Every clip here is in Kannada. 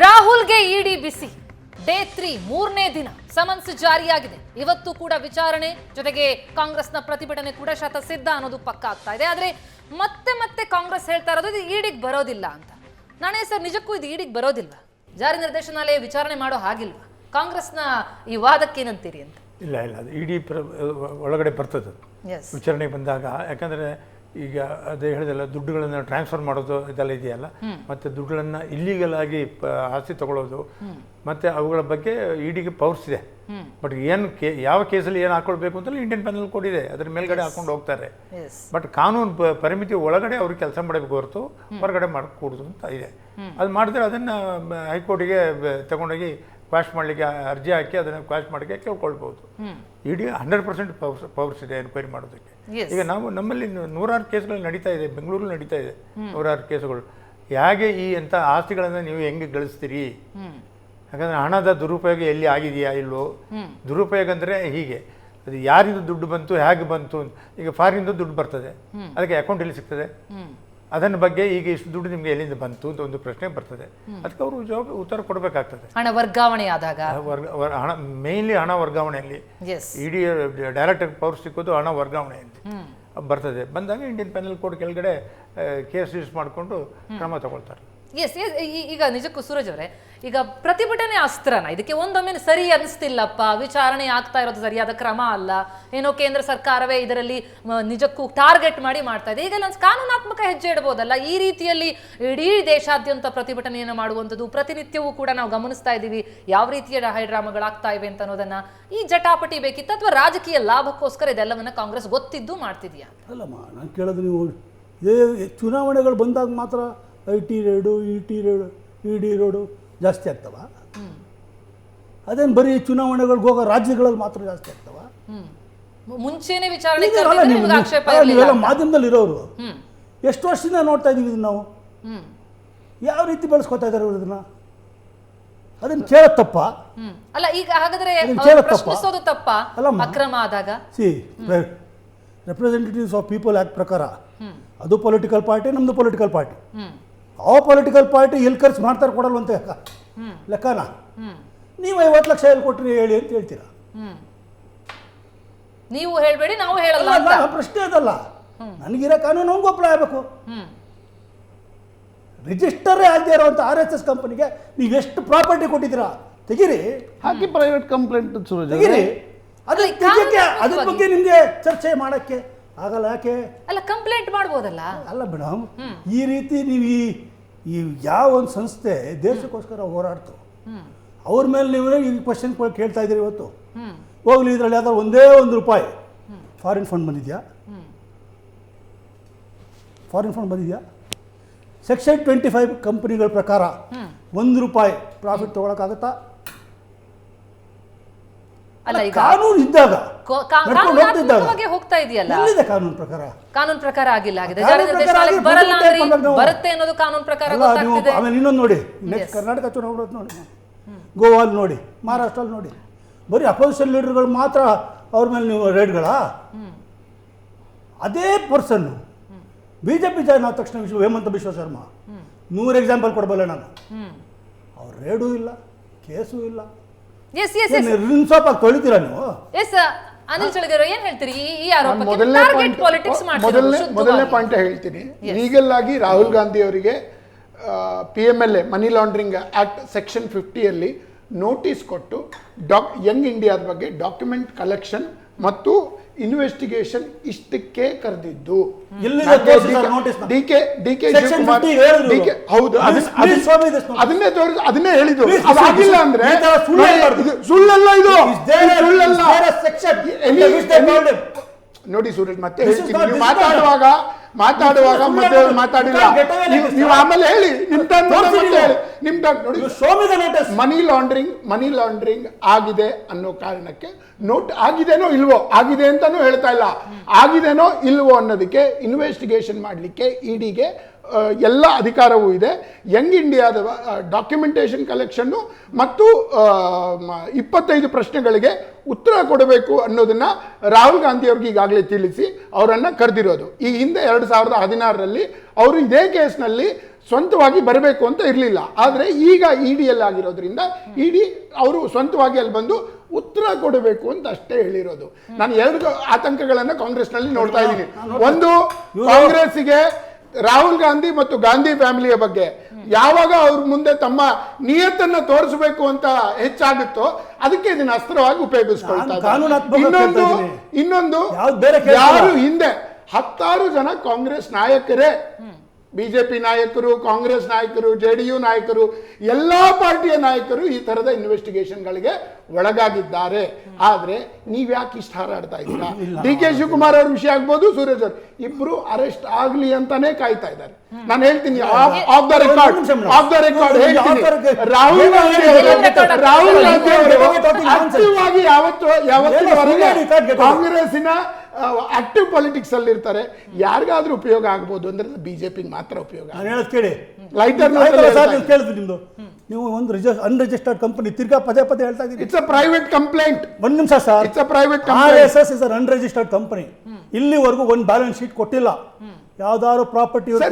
ರಾಹುಲ್ಗೆ ಇಡಿ ಬಿಸಿ ಡೇ 3 ಮೂರನೇ ದಿನ ಸಮನ್ಸ್ ಜಾರಿಯಾಗಿದೆ. ಇವತ್ತು ಕೂಡ ವಿಚಾರಣೆ ಜೊತೆಗೆ ಕಾಂಗ್ರೆಸ್ನ ಪ್ರತಿಭಟನೆ ಕೂಡ ಶತಸಿದ್ಧ ಅನ್ನೋದು ಪಕ್ಕ ಆಗ್ತಾ ಇದೆ. ಆದ್ರೆ ಮತ್ತೆ ಕಾಂಗ್ರೆಸ್ ಹೇಳ್ತಾ ಇರೋದು ಇದು ಇಡಿಗೆ ಬರೋದಿಲ್ಲ ಅಂತ. ನಾನೇ ಸರ್ ನಿಜಕ್ಕೂ ಇದು ಇಡಿಗೆ ಬರೋದಿಲ್ವಾ? ಜಾರಿ ನಿರ್ದೇಶನಾಲಯ ವಿಚಾರಣೆ ಮಾಡೋ ಹಾಗಿಲ್ವಾ? ಕಾಂಗ್ರೆಸ್ನ ಈ ವಾದಕ್ಕೇನಂತೀರಿ ಅಂತ? ಇಲ್ಲ ಅದು ಇಡಿ ಒಳಗಡೆ ಬರ್ತದೆ ವಿಚಾರಣೆ ಬಂದಾಗ. ಯಾಕಂದರೆ ಈಗ ಅದೇ ಹೇಳಿದಲ್ಲ, ದುಡ್ಡುಗಳನ್ನು ಟ್ರಾನ್ಸ್ಫರ್ ಮಾಡೋದು ಇದೆಲ್ಲ ಇದೆಯಲ್ಲ, ಮತ್ತು ದುಡ್ಡುಗಳನ್ನು ಇಲ್ಲೀಗಲ್ ಆಗಿ ಆಸ್ತಿ ತಗೊಳ್ಳೋದು, ಮತ್ತು ಅವುಗಳ ಬಗ್ಗೆ ಇಡಿಗೆ ಪವರ್ಸ್ ಇದೆ. ಬಟ್ ಏನು ಯಾವ ಕೇಸಲ್ಲಿ ಏನು ಹಾಕೊಳ್ಬೇಕು ಅಂತಲೇ ಇಂಡಿಯನ್ ಪ್ಯಾನಲ್ ಕೋಡ್ ಇದೆ, ಅದ್ರ ಮೇಲ್ಗಡೆ ಹಾಕೊಂಡು ಹೋಗ್ತಾರೆ. ಬಟ್ ಕಾನೂನು ಪರಿಮಿತಿ ಒಳಗಡೆ ಅವ್ರಿಗೆ ಕೆಲಸ ಮಾಡಬೇಕು ಹೊರತು ಹೊರಗಡೆ ಮಾಡಿಕೊಡುದು ಅಂತ ಇದೆ. ಅದು ಮಾಡಿದ್ರೆ ಅದನ್ನು ಹೈಕೋರ್ಟಿಗೆ ತಗೊಂಡೋಗಿ ಕ್ವಾಶ್ ಮಾಡಲಿಕ್ಕೆ ಅರ್ಜಿ ಹಾಕಿ ಅದನ್ನು ಕ್ವಾಶ್ ಮಾಡೋಕ್ಕೆ ಕೇಳ್ಕೊಳ್ಬೋದು. ಇಡಿ 100% ಪವರ್ಸ್ ಇದೆ ಎನ್ಕ್ವೈರಿ ಮಾಡೋದಕ್ಕೆ. ಈಗ ನಮ್ಮಲ್ಲಿ ನೂರಾರು ಕೇಸುಗಳು ನಡೀತಾ ಇದೆ, ಬೆಂಗಳೂರಲ್ಲಿ ನಡೀತಾ ಇದೆ ನೂರಾರು ಕೇಸುಗಳು. ಹೇಗೆ ಈ ಎಂಥ ಆಸ್ತಿಗಳನ್ನು ನೀವು ಹೆಂಗೆ ಗಳಿಸ್ತೀರಿ? ಯಾಕಂದರೆ ಹಣದ ದುರುಪಯೋಗ ಎಲ್ಲಿ ಆಗಿದೆಯಾ ಇಲ್ವೋ? ದುರುಪಯೋಗ ಅಂದರೆ ಹೀಗೆ, ಅದು ಯಾರಿಂದ ದುಡ್ಡು ಬಂತು, ಹೇಗೆ ಬಂತು. ಈಗ ಫಾರಿನಿಂದ ದುಡ್ಡು ಬರ್ತದೆ, ಅದಕ್ಕೆ ಅಕೌಂಟ್ ಎಲ್ಲಿ ಸಿಗ್ತದೆ? ಅದನ್ನ ಬಗ್ಗೆ ಈಗ ಇಷ್ಟು ದುಡ್ಡು ನಿಮ್ಗೆ ಎಲ್ಲಿಂದ ಬಂತು ಅಂತ ಒಂದು ಪ್ರಶ್ನೆ ಬರ್ತದೆ. ಅದಕ್ಕೆ ಅವರು ಉತ್ತರ ಕೊಡಬೇಕಾಗ್ತದೆ. ಹಣ ವರ್ಗಾವಣೆ ಆದಾಗ ಹಣ ಮೇನ್ಲಿ ಹಣ ವರ್ಗಾವಣೆಯಲ್ಲಿ ಇಡಿ ಡೈರೆಕ್ಟ್ ಪವರ್ ಸಿಕ್ಕೋದು ಹಣ ವರ್ಗಾವಣೆಯಲ್ಲಿ ಬರ್ತದೆ. ಬಂದಾಗ ಇಂಡಿಯನ್ ಪ್ಯಾನಲ್ ಕೋರ್ಟ್ ಕೆಳಗಡೆ ಕೇಸ್ ರಿಜಿಸ್ಟರ್ ಮಾಡಿಕೊಂಡು ಕ್ರಮ ತಗೊಳ್ತಾರೆ. ಎಸ್, ಈಗ ನಿಜಕ್ಕೂ ಸೂರಜ್ ಅವರೇ, ಈಗ ಪ್ರತಿಭಟನೆ ಅಸ್ತ್ರನ ಇದಕ್ಕೆ ಒಂದೊಮ್ಮೆ ಸರಿ ಅನಿಸ್ತಿಲ್ಲಪ್ಪ, ವಿಚಾರಣೆ ಆಗ್ತಾ ಇರೋದು ಸರಿಯಾದ ಕ್ರಮ ಅಲ್ಲ, ಏನೋ ಕೇಂದ್ರ ಸರ್ಕಾರವೇ ಇದರಲ್ಲಿ ನಿಜಕ್ಕೂ ಟಾರ್ಗೆಟ್ ಮಾಡಿ ಮಾಡ್ತಾ ಇದೆ, ಈಗೆಲ್ಲ ಕಾನೂನಾತ್ಮಕ ಹೆಜ್ಜೆ ಇಡಬಹುದಲ್ಲ? ಈ ರೀತಿಯಲ್ಲಿ ಇಡೀ ದೇಶಾದ್ಯಂತ ಪ್ರತಿಭಟನೆಯನ್ನು ಮಾಡುವಂಥದ್ದು ಪ್ರತಿನಿತ್ಯವೂ ಕೂಡ ನಾವು ಗಮನಿಸ್ತಾ ಇದ್ದೀವಿ. ಯಾವ ರೀತಿಯ ಹೈಡ್ರಾಮಾಗಳಾಗ್ತಾ ಇವೆ ಅಂತ ಅನ್ನೋದನ್ನ ಈ ಜಟಾಪಟಿ ಬೇಕಿತ್ತು ಅಥವಾ ರಾಜಕೀಯ ಲಾಭಕ್ಕೋಸ್ಕರ ಇದೆಲ್ಲವನ್ನ ಕಾಂಗ್ರೆಸ್ ಗೊತ್ತಿದ್ದು ಮಾಡ್ತಿದ್ಯಾ? ಅಲ್ಲಮ್ಮ, ನಾನು ಕೇಳೋದು, ನೀವು ಇದೇ ಚುನಾವಣೆಗಳು ಬಂದಾಗ ಮಾತ್ರ IT ರೇಡು, ET ರೇಡು, ED ರೇಡು ಜಾಸ್ತಿ ಆಗ್ತವ? ಅದೇನು ಬರೀ ಚುನಾವಣೆಗಳಿಗೆ ಹೋಗೋ ರಾಜ್ಯಗಳಲ್ಲಿ ಮಾತ್ರ ಜಾಸ್ತಿ ಆಗ್ತವ? ಮುಂಚೆನೆ ವಿಚಾರಣೆ ನೀವೆಲ್ಲ ಮಾಧ್ಯಮದಲ್ಲಿ ಇರೋರು ಎಷ್ಟು ವರ್ಷದಿಂದ ನೋಡ್ತಾ ಇದೀವಿ ಇದನ್ನ. ನಾವು ಯಾವ ರೀತಿ ಬೆಳೆಸ್ಕೊತಾ ಇದ್ದಾರೆ ಇದನ್ನ? ಅದನ್ನ ಕೇಳೋದು ತಪ್ಪ ಅಲ್ಲ? ಈಗ ಹಾಗಾದ್ರೆ ಪ್ರಶ್ನಿಸೋದು ತಪ್ಪ ಅಕ್ರಮ ಆದಾಗ? ರೆಪ್ರೆಸೆಂಟೇಟಿವ್ಸ್ ಆಫ್ ಪೀಪಲ್ ಆಕ್ಟ್ ಪ್ರಕಾರ ಅದು ಪೊಲಿಟಿಕಲ್ ಪಾರ್ಟಿ, ನಮ್ದು ಪೊಲಿಟಿಕಲ್ ಪಾರ್ಟಿ. ಆ ಪೊಲಿಟಿಕಲ್ ಪಾರ್ಟಿ ಎಲ್ಲಿ ಖರ್ಚು ಮಾಡ್ತಾರೆ ಕೊಡಲ್ವಂತ ಲೆಕ್ಕನ? ನೀವು 50 ಲಕ್ಷ ಎಲ್ಲಿ ಕೊಟ್ರಿ ಹೇಳಿ ಅಂತ ಹೇಳ್ತೀರಾ? ನೀವು ಹೇಳ್ಬೇಡಿ, ನಾವು ಹೇಳಲ್ಲ. ಪ್ರಶ್ನೆ ಅದಲ್ಲ. ನನಗಿರೋ ಕಾನೂನು ನಮ್ಗೆ ಒಪ್ಪಳ ಆಗಬೇಕು. ರಿಜಿಸ್ಟರೇ ಆಗದೆ ಇರೋಂಥ RSS ಕಂಪನಿಗೆ ನೀವು ಎಷ್ಟು ಪ್ರಾಪರ್ಟಿ ಕೊಟ್ಟಿದ್ದೀರಾ ತೆಗೀರಿ, ಹಾಕಿ ಪ್ರೈವೇಟ್ ಕಂಪ್ಲೇಂಟ್ ತೆಗೀರಿ. ಅದ್ರ ಬಗ್ಗೆ ನಿಮಗೆ ಚರ್ಚೆ ಮಾಡಕ್ಕೆ ಆಗಲ್ಲ. ಯಾಕೆ ಅಲ್ಲ, ಕಂಪ್ಲೇಂಟ್ ಮಾಡ್ಬೋದಲ್ಲ? ಅಲ್ಲ ಮೇಡಮ್, ಈ ರೀತಿ ನೀವು ಈ ಯಾವ ಒಂದು ಸಂಸ್ಥೆ ದೇಶಕ್ಕೋಸ್ಕರ ಹೋರಾಡ್ತು ಅವ್ರ ಮೇಲೆ ನೀವು ಈ ಕ್ವಶನ್ ಕೇಳ್ತಾ ಇದ್ದೀರಿ ಇವತ್ತು. ಹೋಗ್ಲಿ, ಇದರಲ್ಲಿ ಯಾವ್ದಾದ್ರು ಒಂದೇ ₹1 ಫಾರಿನ್ ಫಂಡ್ ಬಂದಿದೆಯಾ? ಫಾರಿನ್ ಫಂಡ್ ಬಂದಿದೆಯಾ? ಸೆಕ್ಷನ್ 25 ಕಂಪನಿಗಳ ಪ್ರಕಾರ ₹1 ಪ್ರಾಫಿಟ್ ತಗೊಳಕ್ಕಾಗತ್ತಾ? ಅಲ್ಲ, ಈಗ ಕಾನೂನು ಇದ್ದಾಗ ಹೋಗ್ತಾ ಇದೆಯಲ್ಲ, ಎಲ್ಲಿದೆ ಕಾನೂನು ಪ್ರಕಾರ? ಕಾನೂನು ಪ್ರಕಾರ ಆಗಿಲ್ಲ, ಬರುತ್ತೆ ಅನ್ನೋದು ಕಾನೂನು ಪ್ರಕಾರ. ಆಮೇಲೆ ಇನ್ನೊಂದು ನೋಡಿ, ನೆಕ್ಸ್ಟ್ ಕರ್ನಾಟಕ ಚುನಾವಣೆ ನೋಡಿ, ಗೋವಾಲ್ ನೋಡಿ, ಮಹಾರಾಷ್ಟ್ರಲ್ಲಿ ನೋಡಿ, ಬರೀ ಅಪೋಸಿಷನ್ ಲೀಡರ್ಗಳು ಮಾತ್ರ ಅವ್ರ ಮೇಲೆ ನೀವು ರೇಡ್ಗಳ? ಅದೇ ಪರ್ಸನ್ನು BJP ಜಾಯ್ನ್ ಆದ ತಕ್ಷಣ ಹೇಮಂತ ಬಿಶ್ವ ಶರ್ಮಾ 100 ಎಕ್ಸಾಂಪಲ್ ಕೊಡಬಲ್ಲ ನಾನು. ಅವ್ರ ರೇಡು ಇಲ್ಲ, ಕೇಸು ಇಲ್ಲ. ತೊಳಿತೀರಾ ನೀವು? ಅನಿಲ್ ಚಳಗೇರು ಏನ್ ಹೇಳ್ತೀರಿ ಈ ಆರೋಪಕ್ಕೆ? ಮೊದಲನೇ ಪಾಯಿಂಟ್ ಹೇಳ್ತೀನಿ. ಲೀಗಲ್ ಆಗಿ ರಾಹುಲ್ ಗಾಂಧಿ ಅವರಿಗೆ PMLA money laundering act section 50ಯಲ್ಲಿ ನೋಟಿಸ್ ಕೊಟ್ಟು ಯಂಗ್ ಇಂಡಿಯಾದ ಬಗ್ಗೆ ಡಾಕ್ಯುಮೆಂಟ್ ಕಲೆಕ್ಷನ್ ಮತ್ತು ಇನ್ವೆಸ್ಟಿಗೇಷನ್ ಇಷ್ಟಕ್ಕೆ ಕರೆದಿದ್ದು. ಅದನ್ನೇ ಹೇಳಿದ್ದು. ಅದಾಗಿಲ್ಲ ಅಂದ್ರೆ ಸುಳ್ಳಲ್ಲ, ಇದು ಸುಳ್ಳಲ್ಲ. ನೋಡಿ ಸೂರಜ್, ಮತ್ತೆ ಹೇಳ್ತೀನಿ, ನೀವು ಮಾತಾಡುವಾಗ ಮತ್ತೆ ಮಾತಾಡಿಲ್ಲ ನೀವು, ಆಮೇಲೆ ಹೇಳಿ ಮನಿ ಲಾಂಡ್ರಿಂಗ್ ಆಗಿದೆ ಅನ್ನೋ ಕಾರಣಕ್ಕೆ ಆಗಿದೆನೋ ಇಲ್ವೋ, ಆಗಿದೆ ಅಂತಾನೂ ಹೇಳ್ತಾ ಇಲ್ಲ, ಆಗಿದೆನೋ ಇಲ್ವೋ ಅನ್ನೋದಕ್ಕೆ ಇನ್ವೆಸ್ಟಿಗೇಷನ್ ಮಾಡಲಿಕ್ಕೆ ಇಡಿಗೆ ಎಲ್ಲ ಅಧಿಕಾರವೂ ಇದೆ. ಯಂಗ್ ಇಂಡಿಯಾದ ಡಾಕ್ಯುಮೆಂಟೇಷನ್ ಕಲೆಕ್ಷನ್ನು ಮತ್ತು 25 ಪ್ರಶ್ನೆಗಳಿಗೆ ಉತ್ತರ ಕೊಡಬೇಕು ಅನ್ನೋದನ್ನ ರಾಹುಲ್ ಗಾಂಧಿ ಅವ್ರಿಗೆ ಈಗಾಗಲೇ ತಿಳಿಸಿ ಅವರನ್ನು ಕರೆದಿರೋದು. ಈ ಹಿಂದೆ 2016ರಲ್ಲಿ ಅವರು ಇದೇ ಕೇಸ್ನಲ್ಲಿ ಸ್ವಂತವಾಗಿ ಬರಬೇಕು ಅಂತ ಇರಲಿಲ್ಲ. ಆದರೆ ಈಗ ಇಡಿಯಲ್ಲಿ ಆಗಿರೋದ್ರಿಂದ ಇಡಿ ಅವರು ಸ್ವಂತವಾಗಿ ಅಲ್ಲಿ ಬಂದು ಉತ್ತರ ಕೊಡಬೇಕು ಅಂತ ಅಷ್ಟೇ ಹೇಳಿರೋದು. ನಾನು ಎರಡು ಆತಂಕಗಳನ್ನು ಕಾಂಗ್ರೆಸ್ನಲ್ಲಿ ನೋಡ್ತಾ ಇದ್ದೀನಿ. ಒಂದು, ಕಾಂಗ್ರೆಸ್ಸಿಗೆ ರಾಹುಲ್ ಗಾಂಧಿ ಮತ್ತು ಗಾಂಧಿ ಫ್ಯಾಮಿಲಿಯ ಬಗ್ಗೆ ಯಾವಾಗ ಅವ್ರ ಮುಂದೆ ತಮ್ಮ ನಿಯತ್ತನ್ನ ತೋರಿಸಬೇಕು ಅಂತ ಹೆಚ್ಚಾಗುತ್ತೋ ಅದಕ್ಕೆ ಇದನ್ನ ಅಸ್ತ್ರವಾಗಿ ಉಪಯೋಗಿಸ್ಕೊಳ್ತಾ ಇದ್ದಾರೆ. ಇನ್ನೊಂದು ಯಾರು ಹಿಂದೆ 10 ಜನ ಕಾಂಗ್ರೆಸ್ ನಾಯಕರೇ, ಬಿಜೆಪಿ ನಾಯಕರು, ಕಾಂಗ್ರೆಸ್ ನಾಯಕರು, JDU ನಾಯಕರು, ಎಲ್ಲಾ ಪಾರ್ಟಿಯ ನಾಯಕರು ಈ ತರದ ಇನ್ವೆಸ್ಟಿಗೇಷನ್ಗಳಿಗೆ ಒಳಗಾಗಿದ್ದಾರೆ. ಆದ್ರೆ ನೀವ್ಯಾಕೆ ಇಷ್ಟ ಹಾರಾಡ್ತಾ ಇದ್ದೀರಾ? DK ಶಿವಕುಮಾರ್ ಅವ್ರ ವಿಷಯ ಆಗ್ಬೋದು, ಸೂರಜ್ ಅವರು ಇಬ್ರು ಅರೆಸ್ಟ್ ಆಗ್ಲಿ ಅಂತಾನೆ ಕಾಯ್ತಾ ಇದ್ದಾರೆ. ನಾನು ಹೇಳ್ತೀನಿ ಆಫ್ ದ ರೆಕಾರ್ಡ್ ಹೇಳ್ತೀನಿ, ರಾಹುಲ್ ಗಾಂಧಿ ಅವರು ಆಕ್ಟಿವ್ ಆಗಿ ಯಾವತ್ತಿನವರೆಗೆ ಕಾಂಗ್ರೆಸ್ಸಿನ ಆಕ್ಟಿವ್ ಪಾಲಿಟಿಕ್ಸ್ ಅಲ್ಲಿ ಇರ್ತಾರೆ. ಯಾರಿಗಾದ್ರೂ ಉಪಯೋಗ ಆಗ್ಬೋದು ಅಂದ್ರೆ ಬಿಜೆಪಿ ಮಾತ್ರ ಉಪಯೋಗ. ಕೇಳಿ, ಲೈಟರ್ ಕೇಳಿದ್ವಿ ನಿಮ್ದು. ನೀವು ಒಂದು ಅನ್ರಿಜಿಸ್ಟರ್ಡ್ ಕಂಪನಿ ತಿರ್ಗಾ ಪದೇ ಹೇಳ್ತಾ ಇದ್ದೀರಿ. It's a private complaint. ಒಂದ್ ನಿಮಿಷ sir, it's a private RSS is an unregistered company. ಇಲ್ಲಿವರೆಗೂ ಒಂದು ಬ್ಯಾಲೆನ್ಸ್ ಶೀಟ್ ಕೊಟ್ಟಿಲ್ಲ. ಯಾವ್ದಾದ್ರು ಪ್ರಾಪರ್ಟಿ ದುಡ್ಡು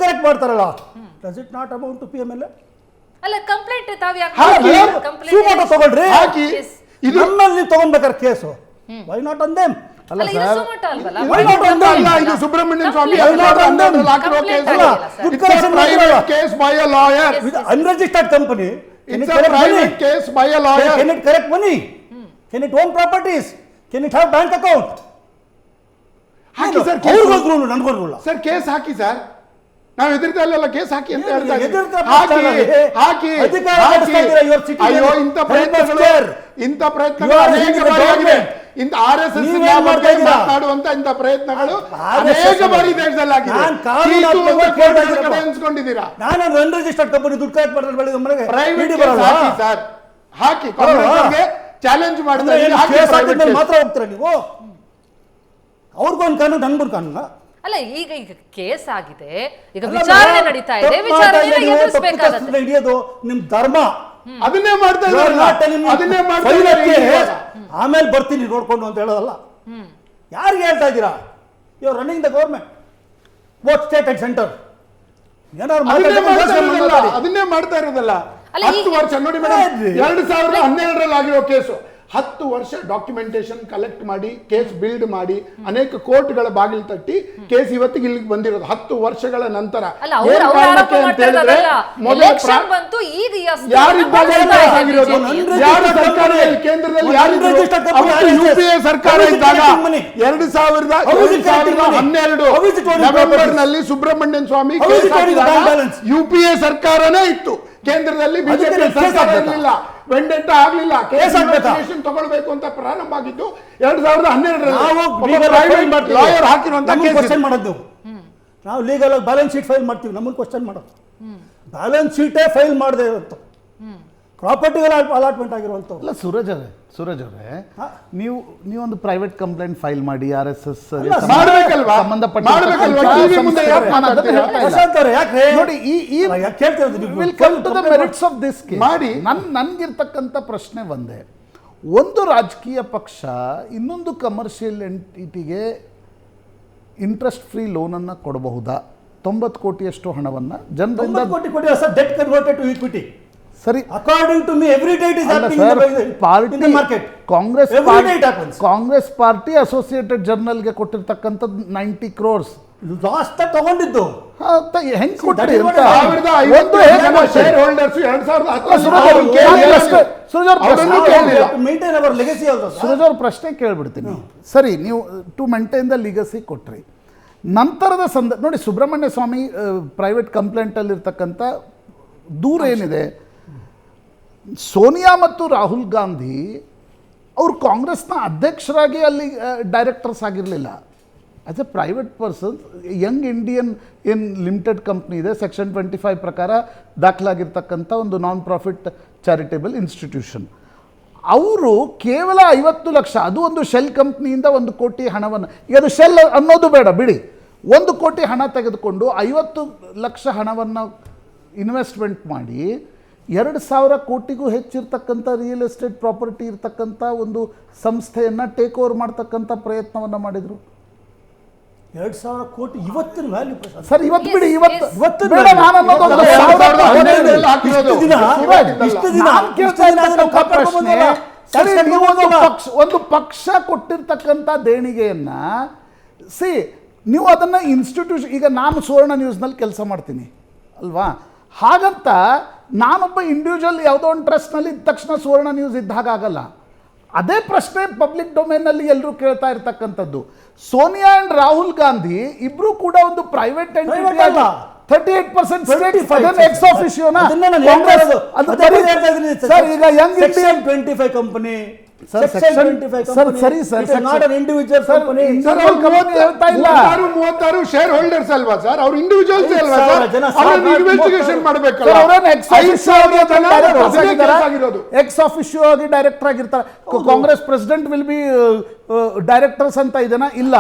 ಕಲೆಕ್ಟ್ ಮಾಡ್ತಾರಲ್ಲ, does it not amount to PMLA? ಅಲ್ಲ, ಕಂಪ್ಲೇಂಟ್ ತಗೊಳ್ರಿ, ನಮ್ಮಲ್ಲಿ ತಗೊಂಡ್ಬೇಕಾದ್ರೆ case. Why not on them? ಇದು Subramanian Swamy unregistered company. It's a private case by a lawyer. Can it collect money? Can it own properties? Can it have bank account? ಹಾಕಿ ಸರ್, ನನ್ಗೊಂಡ್ರಲ್ಲ ಸರ್, ಕೇಸ್ ಹಾಕಿ ಸರ್. ನಾವು ಎದುರ್ತಾ ಇಲ್ಲ, ಕೇಸ್ ಹಾಕಿ ಅಂತ ಹೇಳ್ತಾ ಇದ್ದೀವಿ. ಅಯ್ಯೋ, ಇಂಥ ಪ್ರಯತ್ನಗಳು ಅನೇಕ ಬಾರಿ ಆಗಿದೆ. ಇಂಥ RSS ಮಾತಾಡುವಂತ ಇಂಥ ಪ್ರಯತ್ನಗಳು ಅನೇಕ ಬಾರಿ ದೇಶದಲ್ಲಿ ಆಗಿದೆ. ಅನ್ಸ್ಕೊಂಡಿದ್ದೀರಾ? ನಾನು ಅನ್ರಿಜಿಸ್ಟರ್ಡ್ ಕಂಪನಿ ದುಡ್ಡು ಕಲೆಕ್ಟ್ ಮಾಡ್ತಾರೆ, ಪ್ರೈವೇಟ್ ಸರ್ ಹಾಕಿ ಚಾಲೆಂಜ್ ಮಾಡ್ತಾರೆ ಮಾತ್ರ ಹೋಗ್ತೀರಾ ನೀವು? ಅವ್ರಿಗೊಂದು ಕಾನೂನು, ನನ್ಗೊಂದು ಕಾನೂನು ಅಲ್ಲ. ಈಗ ಕೇಸ್ ಆಗಿದೆ, ಈಗ ವಿಚಾರಣೆ ನಡೀತಾ ಇದೆ, ವಿಚಾರಣೆ ಹಿಡಿಯೋದು ನಿಮ್ ಧರ್ಮ. ಅದನ್ನೇ ಮಾಡ್ತಾ ಇದ್ದಾರೆ. ಆಮೇಲೆ ಬರ್ತೀನಿ ನೋಡ್ಕೊಂಡು ಅಂತ ಹೇಳೋದಲ್ಲ. ಯಾರಿಗೆ ಹೇಳ್ತಾ ಇದ್ದೀರಾ? You running the government, both state and centre. ಅದನ್ನೇ ಮಾಡ್ತಾ ಇರೋದಲ್ಲ. 10 ವರ್ಷ ನೋಡಿ ಮೇಡಮ್, 2012 ಆಗಿರೋ ಕೇಸು 10 ವರ್ಷ ಡಾಕ್ಯುಮೆಂಟೇಶನ್ ಕಲೆಕ್ಟ್ ಮಾಡಿ, ಕೇಸ್ ಬಿಲ್ಡ್ ಮಾಡಿ, ಅನೇಕ ಕೋರ್ಟ್ಗಳ ಬಾಗಿಲು ತಟ್ಟಿ ಕೇಸ್ ಇವತ್ತಿಗೆ ಇಲ್ಲಿಗೆ ಬಂದಿರೋದು 10 ವರ್ಷಗಳ ನಂತರ. ಕೇಂದ್ರದಲ್ಲಿ UPA ಸರ್ಕಾರ ಇದ್ದಾಗ 2012 ನವೆಂಬರ್ ನಲ್ಲಿ ಸುಬ್ರಹ್ಮಣ್ಯಂ ಸ್ವಾಮಿ UPA ಸರ್ಕಾರನೇ ಇತ್ತು. ಕೇಂದ್ರದಲ್ಲಿ ಬಿಜೆಪಿ ಸರ್ಕಾರ ಇರಲಿಲ್ಲ, ವೆಂಡೆಟ್ಟ ಆಗ್ಲಿಲ್ಲ. ತಗೊಳ್ಬೇಕು ಅಂತ ಪ್ರಾರಂಭ ಆಗಿದ್ದು 2012 ಲಾಯರ್ ಹಾಕಿರುವಂತ ಕ್ವಶನ್ ಮಾಡೋದು. ನಾವು ಲೀಗಲ್ ಆಗಿ ಬ್ಯಾಲೆನ್ಸ್ ಶೀಟ್ ಫೈಲ್ ಮಾಡ್ತೀವಿ, ನಮ್ಮನ್ನು ಕ್ವಶನ್ ಮಾಡೋದು. ಬ್ಯಾಲೆನ್ಸ್ ಶೀಟೇ ಫೈಲ್ ಮಾಡದೆ ಇರುವಂತ ಪ್ರಾಪರ್ಟಿಗಳ ಅಲಾಟ್ಮೆಂಟ್ ಆಗಿರುವಂತ. ಅಲ್ಲ ಸೂರಜ್ ಅವರೇ, ನೀವೊಂದು ಪ್ರೈವೇಟ್ ಕಂಪ್ಲೇಂಟ್ ಫೈಲ್ ಮಾಡಿ RSS ಸಂಬಂಧಪಟ್ಟ ನನ್ಗಿರ್ತಕ್ಕಂಥ ಪ್ರಶ್ನೆ ಒಂದೇ. ಒಂದು ರಾಜಕೀಯ ಪಕ್ಷ ಇನ್ನೊಂದು ಕಮರ್ಷಿಯಲ್ ಎಂಟಿಟಿಗೆ ಇಂಟ್ರೆಸ್ಟ್ ಫ್ರೀ ಲೋನ್ ಅನ್ನ ಕೊಡಬಹುದಾ? 90 ಕೋಟಿಯಷ್ಟು ಹಣವನ್ನ ಜನರಿಂದ ಡೆಟ್ ಕನ್ವರ್ಟೆಡ್ ಟು ಈಕ್ವಿಟಿ. ಸರಿ, according to me every day it is happening in the market. Congress party associated ಜರ್ನಲ್ಗೆ ಕೊಟ್ಟಿರ್ತಕ್ಕಂಥದ್ದು 90 crores ಲಾಸ್ಟ್ ತಗೊಂಡಿದ್ದು. ಹೆಂಗ್ ಕೊಟ್ರಿ? ಸುರಜ್ ಅವ್ರ ಪ್ರಶ್ನೆ ಕೇಳ್ಬಿಡ್ತೀನಿ. ಸರಿ, ನೀವು ಟು ಮೇಂಟೈನ್ ದ ಲಿಗಸಿ ಕೊಟ್ರಿ. ನಂತರದ ನೋಡಿ, ಸುಬ್ರಹ್ಮಣ್ಯ ಸ್ವಾಮಿ ಪ್ರೈವೇಟ್ ಕಂಪ್ಲೇಂಟ್ ಅಲ್ಲಿ ಇರ್ತಕ್ಕಂಥ ದೂರ ಏನಿದೆ, ಸೋನಿಯಾ ಮತ್ತು ರಾಹುಲ್ ಗಾಂಧಿ ಅವರು ಕಾಂಗ್ರೆಸ್ನ ಅಧ್ಯಕ್ಷರಾಗಿ ಅಲ್ಲಿ ಡೈರೆಕ್ಟರ್ಸ್ ಆಗಿರಲಿಲ್ಲ. As A private person, Young Indian in limited company ಇದೆ, ಸೆಕ್ಷನ್ 25 ಪ್ರಕಾರ ದಾಖಲಾಗಿರ್ತಕ್ಕಂಥ ಒಂದು ನಾನ್ ಪ್ರಾಫಿಟ್ ಚಾರಿಟೇಬಲ್ ಇನ್ಸ್ಟಿಟ್ಯೂಷನ್. ಅವರು ಕೇವಲ 50 ಲಕ್ಷ, ಅದು ಒಂದು ಶೆಲ್ ಕಂಪ್ನಿಯಿಂದ 1 ಕೋಟಿ ಹಣವನ್ನು, ಈಗ ಅದು ಶೆಲ್ ಅನ್ನೋದು ಬೇಡ ಬಿಡಿ, 1 ಕೋಟಿ ಹಣ ತೆಗೆದುಕೊಂಡು 50 ಲಕ್ಷ ಹಣವನ್ನು ಇನ್ವೆಸ್ಟ್ಮೆಂಟ್ ಮಾಡಿ 2,000 ಕೋಟಿಗೂ ಹೆಚ್ಚಿರ್ತಕ್ಕಂಥ ರಿಯಲ್ ಎಸ್ಟೇಟ್ ಪ್ರಾಪರ್ಟಿ ಇರ್ತಕ್ಕಂಥ ಒಂದು ಸಂಸ್ಥೆಯನ್ನು ಟೇಕ್ ಓವರ್ ಮಾಡ್ತಕ್ಕಂಥ ಪ್ರಯತ್ನವನ್ನು ಮಾಡಿದರು. 2,000 ಕೋಟಿ ಇವತ್ತಿನ ವ್ಯಾಲ್ಯೂ ಪ್ರಶಾಂತ್. ಸರ್ ಇವತ್ತು ಬಿಡಿ, Yes, ಇವತ್ತು ಬೇಡ, ನಾನು ಅನ್ನೋದು ಒಂದು ಅಲ್ಲ, 2015 ಹಾಕಿರೋದು. ಇಷ್ಟು ದಿನ ನಾನು ಕೇಳ್ತಾ ಇರ್ತಕ್ಕಂಥ ಪ್ರಶ್ನೆ, ಸರಿ, ನೀವು ಒಂದು ಪಕ್ಷ ಕೊಟ್ಟಿರ್ತಕ್ಕಂಥ ದೇಣಿಗೆಯನ್ನ ನೀವು ಅದನ್ನ ಇನ್ಸ್ಟಿಟ್ಯೂಷನ್, ಈಗ ನಾನು ಸುವರ್ಣ ನ್ಯೂಸ್ನಲ್ಲಿ ಕೆಲಸ ಮಾಡ್ತೀನಿ ಅಲ್ವಾ, ಹಾಗಂತ ನಾನೊಬ್ಬ ಇಂಡಿವಿಜುವಲ್ ಯಾವುದೋ ಒಂದು ಟ್ರಸ್ಟ್ನಲ್ಲಿ ಇದ್ದ ತಕ್ಷಣ ಸುವರ್ಣ ನ್ಯೂಸ್ ಇದ್ದಾಗ ಆಗಲ್ಲ. ಅದೇ ಪ್ರಶ್ನೆ ಪಬ್ಲಿಕ್ ಡೊಮೇನ್ನಲ್ಲಿ ಎಲ್ಲರೂ ಕೇಳ್ತಾ ಇರ್ತಕ್ಕಂಥದ್ದು. ಸೋನಿಯಾ ಅಂಡ್ ರಾಹುಲ್ ಗಾಂಧಿ ಇಬ್ರು ಕೂಡ ಒಂದು ಪ್ರೈವೇಟ್ Private ಅಲ್ಲ. 38% ಎಕ್ಸ್ ಆಫಿಷಿಯೋನ ಸರ್. ಈಗ Young Indian 25 company, sir, Section section- 25 sir, company. ಸರಿ, sir, It's not an individual sir, company. Sir, ಅವ್ರು company ಹೇಳ್ತಾ ಇಲ್ಲ. 36 ಶೇರ್ ಹೋಲ್ಡರ್ಸ್ ಅಲ್ವಾ ಸರ್, ಅವ್ರು ಇಂಡಿವಿಜುವಲ್ಸ್ ಅಲ್ವಾ ಸರ್, 5,000 ಜನ ಅವ್ರನ್ನ ಸಾಕು, ಇನ್ವೆಸ್ಟಿಗೇಷನ್ ಸರ್, ಮಾಡಬೇಕಲ್ಲ. ಅವ್ರೇನು ex officio ಆಗಿ ಆಗಿರೋದು. ಎಕ್ಸ್ ಆಫಿಷಿಯೋ ಆಗಿ ಡೈರೆಕ್ಟರ್ ಆಗಿರ್ತಾರೆ. Congress president will be directors ಅಂತ ಇದೆನಾ? ಇಲ್ಲ.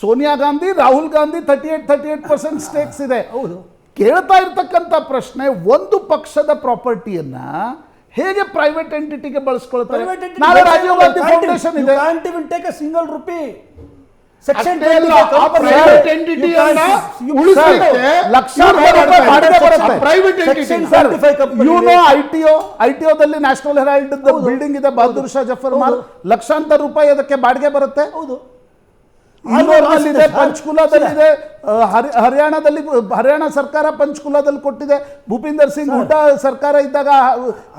ಸೋನಿಯಾ ಗಾಂಧಿ, ರಾಹುಲ್ ಗಾಂಧಿ 38% ಸ್ಟೇಕ್ಸ್ ಇದೆ. ಹೌದು. ಕೇಳ್ತಾ ಇರ್ತಕ್ಕಂಥ ಪ್ರಶ್ನೆ, ಒಂದು ಪಕ್ಷದ ಪ್ರಾಪರ್ಟಿಯನ್ನ ಹೇಗೆ ಪ್ರೈವೇಟ್ ಎಂಟಿಟಿಗೆ ಬಳಸ್ಕೊಳ್ತಾರೆ? Private entity ನಾಳೆ doesn't Rajiv Gandhi you foundation ಇದೆ. can't even take a single rupee. Section ಅಷ್ಟೇ ಅಲ್ಲ, 25 ಆ company. private You entity can't- ಅನ್ನ you- ಉಳಿಸ್ಲಿಕ್ಕೆ sir, ಲಕ್ಷಾಂತರ ಇವ್ರು ರೂಪಾಯಿ ಬಾಡಿಗೆ ಬರುತ್ತೆ. Private entity Section sir, 25 company ಯು ಇದೆ. ನೋ ಐಟಿಒದಲ್ಲಿ ನ್ಯಾಷನಲ್ ಹೆರಾಲ್ಡ್ ಬಿಲ್ಡಿಂಗ್ ಇದೆ, ಬಹದ್ದೂರ್ ಶಾ ಜಫರ್ ಮಾಲ್, ಲಕ್ಷಾಂತರ ರೂಪಾಯಿ ಅದಕ್ಕೆ ಬಾಡಿಗೆ ಬರುತ್ತೆ. ಹೌದು. ಇಂದೋರ್ನಲ್ಲಿದೆ, ಪಂಚಕುಲಾದಲ್ಲಿದೆ, ಹರಿಯಾಣ ಸರ್ಕಾರ ಪಂಚಕುಲಾದಲ್ಲಿ ಕೊಟ್ಟಿದೆ. ಭೂಪಿಂದರ್ ಸಿಂಗ್ ಹುಡ್ಡಾ ಸರ್ಕಾರ ಇದ್ದಾಗ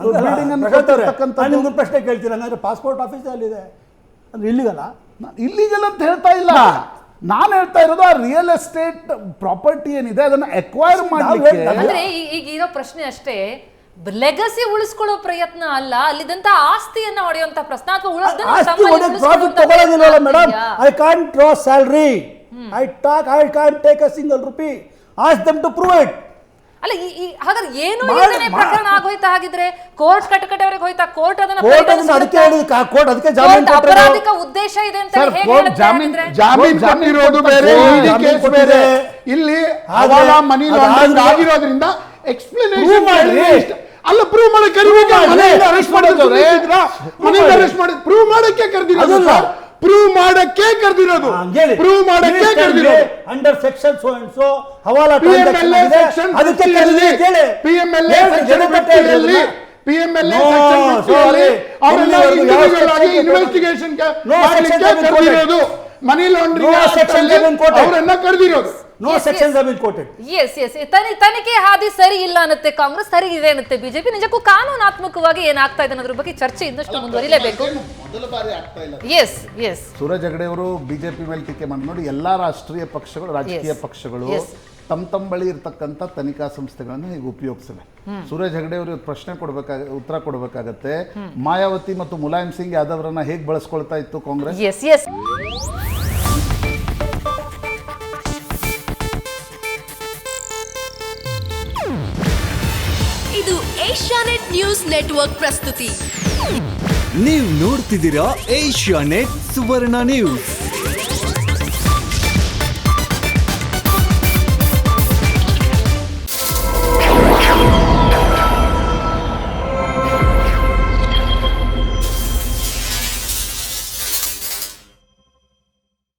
ಬಿಲ್ಡಿಂಗ್ ಅನ್ನು ಕೊಟ್ಟಿರ್ತಕ್ಕಂಥದ್ದು. ನಿಮ್ಗೆ ಪ್ರಶ್ನೆ ಕೇಳ್ತೀರ, ಹಂಗಾದ್ರೆ ಪಾಸ್ಪೋರ್ಟ್ ಆಫೀಸ್ ಅಲ್ಲಿದೆ ಅಂದ್ರೆ ಇಲ್ಲಿಗಲ್ಲ. ಇಲ್ಲಿಗಲ್ ಅಂತ ಹೇಳ್ತಾ ಇಲ್ಲ, ನಾನು ಹೇಳ್ತಾ ಇರೋದು ಆ ರಿಯಲ್ ಎಸ್ಟೇಟ್ ಪ್ರಾಪರ್ಟಿ ಏನಿದೆ ಅದನ್ನ ಅಕ್ವೈರ್ ಮಾಡಲಿಕ್ಕೆ. ಅಂದ್ರೆ ಈಗ ಇರೋ ಪ್ರಶ್ನೆ ಅಷ್ಟೇ, ಲೆಗಸಿ ಉಳಿಸ್ಕೊಳ್ಳೋ ಪ್ರಯತ್ನ ಅಲ್ಲ, ಅಲ್ಲಿದಂತ ಆಸ್ತಿಯನ್ನ ಹೊಡೆಯುವಂತ ಪ್ರಶ್ನೆ ಅಥವಾ ಆಸ್ತಿ ಒಡೆದು ಪ್ರಾಫಿಟ್ ತಗೊಳ್ಳೋದಿಲ್ಲ madam. I can't draw salary, I can't take a single rupee. Ask them to prove it. ಅಲ್ಲ ಹಾಗಾದ್ರೆ ಏನು ಇಲ್ಲದೇನೆ ಪ್ರಕರಣ ಆಗೋಯ್ತಾ? ಹಾಗಿದ್ರೆ ಕೋರ್ಟ್ ಕಟಕಟೆವರೆಗೆ ಹೋಯ್ತಾ? ಕೋರ್ಟ್ ಅದನ್ನ ಕೋರ್ಟ್ ಅದಕ್ಕೆ ಹೇಳಿದ, ಕೋರ್ಟ್ ಅದಕ್ಕೆ ಜಾಮೀನು ಕೊಟ್ಟರು. ಅಪರಾಧಿಕ ಉದ್ದೇಶ ಇದೆ ಅಂತ ಸರ್, ಹೇಗೆ ಕೋರ್ಟ್ ಹೇಳುತ್ತೆ ಜಾಮೀನು ಹಾಗಿದ್ರೆ? ಜಾಮೀನ್ ಕೊಟ್ಟಿರೋದು ಬೇರೆ, ಜಾಮೀನ್ ಇಡಿ ಕೇಸ್ ಕೊಟ್ಟಿದೆ. ಬೇರೆ. ಇಲ್ಲಿ ಹವಾಲಾ ಮನಿ ಲಾಂಡ್ರಿಂಗ್ ಆಗಿರೋದ್ರಿಂದ ಎಕ್ಸ್ಪ್ಲನೇಷನ್ ಅಲ್ಲ, ಪ್ರೂವ್ ಮಾಡಕ್ಕೆ ಮನೆಯಿಂದ ಅರೆಸ್ಟ್ ಮಾಡೋದು, ಮನೆಯಿಂದ ಅರೆಸ್ಟ್ ಮಾಡಿ ಪ್ರೂವ್ ಮಾಡಕ್ಕೆ ಕರೆದಿರೋದು, ಪ್ರೂವ್ ಮಾಡಕ್ಕೆ ಕರೆದಿರೋದು, ಪ್ರೂವ್ ಮಾಡಕ್ಕೆ ಕರೆದಿರೋದು. Under section so and so hawala PMLA section ಅದಕ್ಕೆ ಕರೆದಿದೆ. PMLA ಸೆಕ್ಷನ್ 50ಯಲ್ಲಿ PMLA ಸೆಕ್ಷನ್ 50ಯಲ್ಲಿ ಅವರೆಲ್ಲ ಇಂಡಿವಿಜುವಲ್ ಆಗಿ ಇನ್ವೆಸ್ಟಿಗೇಷನ್ ಮಾಡಲಿಕ್ಕೆ ಕರೆದಿರೋದು. ಮನಿ ಲಾಂಡ್ರಿಂಗ್ ಅವರನ್ನ ಕರೆದಿರೋದು. No sections have been quoted. Yes ತನಿಖೆ ಹಾದಿ ಸರಿ ಇಲ್ಲ ಅನ್ನತ್ತೆ ಕಾಂಗ್ರೆಸ್, ಸರಿ ಇದೆ ಅನ್ನತ್ತೆ ಬಿಜೆಪಿ. ನಿಜಕ್ಕೂ ಕಾನೂನಾತ್ಮಕವಾಗಿ ಏನಾಗ್ತಾ ಇದೆ ಅನ್ನೋದ್ರ ಬಗ್ಗೆ ಚರ್ಚೆ ಇನ್ನಷ್ಟು ಮುಂದುವರಿಲೇಬೇಕು. ಮೊದಲ ಬಾರಿ ಆಗ್ತಾ ಇಲ್ಲ. ಎಸ್ ಸೂರಜ್ ಹೆಗಡೆ ಅವರು ಬಿಜೆಪಿ ಮೇಲೆ ಟೀಕೆ ಮಾಡಿ ನೋಡಿ, ಎಲ್ಲಾ ರಾಷ್ಟ್ರೀಯ ಪಕ್ಷಗಳು, ರಾಜಕೀಯ ಪಕ್ಷಗಳು ತಮ್ಮ ಬಳಿ ಇರ್ತಕ್ಕಂಥ ತನಿಖಾ ಸಂಸ್ಥೆಗಳನ್ನು ಈಗ ಉಪಯೋಗಿಸಿವೆ. ಸೂರಜ್ ಹೆಗಡೆ ಅವರು ಪ್ರಶ್ನೆ ಉತ್ತರ ಕೊಡಬೇಕಾಗತ್ತೆ. ಮಾಯಾವತಿ ಮತ್ತು ಮುಲಾಯಂ ಸಿಂಗ್ ಯಾದವ್ರನ್ನ ಹೇಗೆ ಬಳಸ್ಕೊಳ್ತಾ ಇತ್ತು ಕಾಂಗ್ರೆಸ್? ಎಸ್ ಇದು ಏಷ್ಯಾನೆಟ್ ನ್ಯೂಸ್ ನೆಟ್ವರ್ಕ್ ಪ್ರಸ್ತುತಿ. ನೀವು ನೋಡ್ತಿದ್ದೀರಾ ಏಷ್ಯಾನೆಟ್ ಸುವರ್ಣ ನ್ಯೂಸ್.